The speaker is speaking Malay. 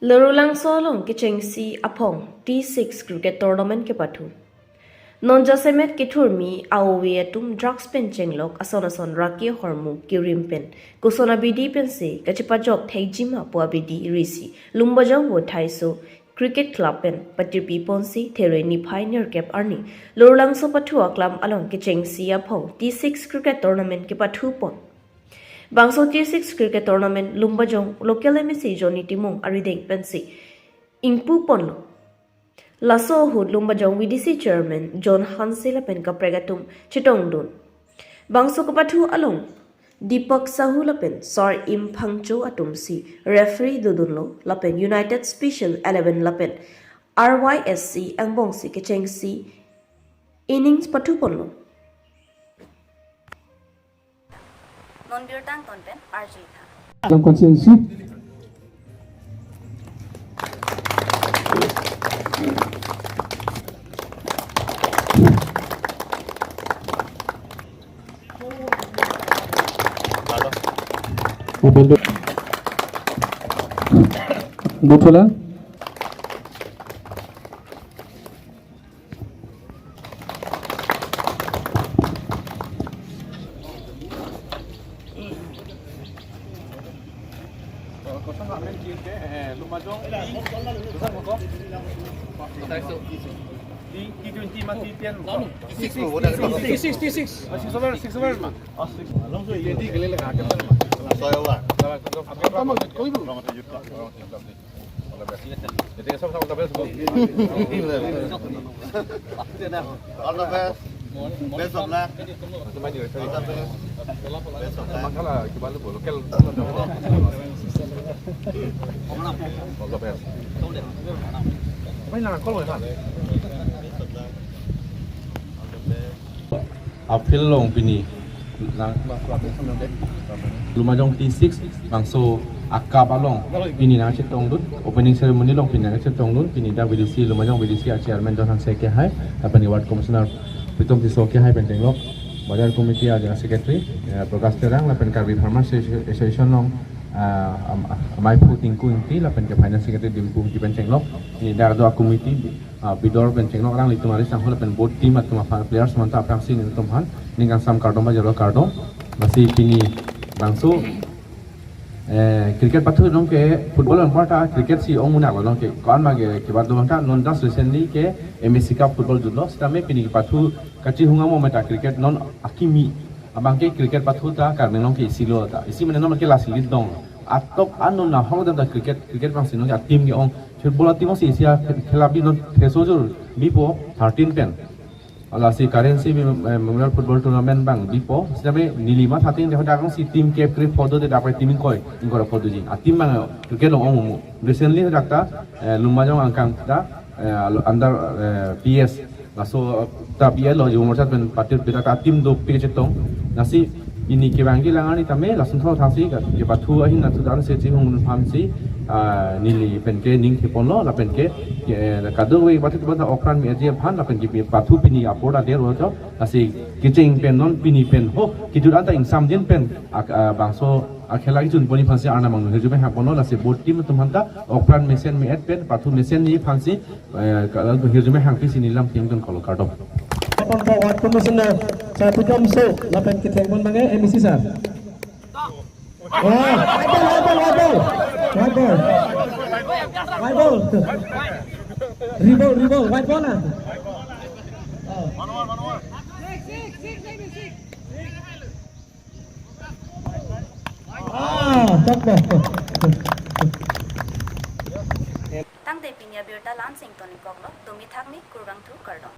Lorulangso long kechengsi apong T6 cricket tournament ke patu. Non jasemet kiturmi awe atum drugs pen chenglok asonason raki hormu kirim pen kusona bidi pen se kachipajok theijima po bidi risi Lumbajong Vothaiso Cricket Club pen Patirpipon si thereni pioneer cap arni Lorulangso patua club along kechengsi apong T6 cricket tournament ke patu pon. Bangso T6 cricket tournament Lumbajong local MSC Johnny Timong arideng pensi ingpu ponlo laso hud Lumbajong VDC chairman John Hansela pen ka pregatum chitong dun bangso kapathu along Deepak Sahu lapen Sir Im Phangcho atum si referee dudunlo lapen United Special 11 lapen RYSC angbong si kechengsi innings pathu ponlo non biotang konten RJ tha dalam konsensi betul lah. Lumbajong besar kok. Vothaiso. Di T20 masih pian. T6. Masih over mah. Langsung jadi keliling agak. Saya lah. Kamu kau itu. Jadi sama-sama kita beres. All the best. Best of luck. Semua juga. Makanya kita baru lokal. All the best. Mấy nào có lời hả? Apil long pini Lumbajong T6 bangso akab along pini na chetong dut opening ceremony long pini na chetong dut pini da VDC Lumbajong VDC chairman John Hansela ke hai apani ward commissioner Pritom Tiso ke hai penteng lok bazar committee aja secretary Prakash terang lapen karbi farmers association long mai puting kunti lapen ke finance secretary dimpu di penteng lok ni da do committee bidor penteng lok rang litu mari sang hol pen board team atau players mantap apang sing ni tomhan ningang sam kardom ba jaro kardom masih pini bangso cricket pathu dong ke football on parta cricket si ong munak dong ke kon ma ke bad dong ta non das recently ke MSC Cup football judlo stame pini pathu kachi hunga mo meta cricket non akimi abang ke cricket pathu ta karne nong ke silo ta isi mene non ke lasil dong atok anon na hong da cricket bang sino ya team ke ong football team si sia khelabi non thesojur bipo 13 pen ala si currency memorial football tournament bang bipo sidame nilima thating deho dakong si team cap grip photo de dapai team koi ingora photo jin atim bang cricket long omu recently dakta Lumbajong angkang ta under PS laso ta PL lo jumur sat ben patir beta ta team do pichetong nasi ini ke bangi langani tame lasun thau thasi ke pathu ahin na sudan se chi hung pham si nili pen ke ning ke ponlo la pen ke kadu we batit bata okran mi aje phan la pen ke pathu pini apoda der ro to asi kiching pen non pini pen ho kitu anta insam din pen bangso akhela ki chun poni phansi arna mang heju me ha pono la se board team tumhanta okran mesen mi et pen pathu mesen ni phansi heju me hang pi sinilam team kon kolo kardom Upon forward commissioner saya Pritom so lapan kita pun bangai MSC sir. Wah, white ball. Rebound, white ball lah. Tak dah. tang te pinya birta lansing toni koklo tumi thakni kurang thu kardom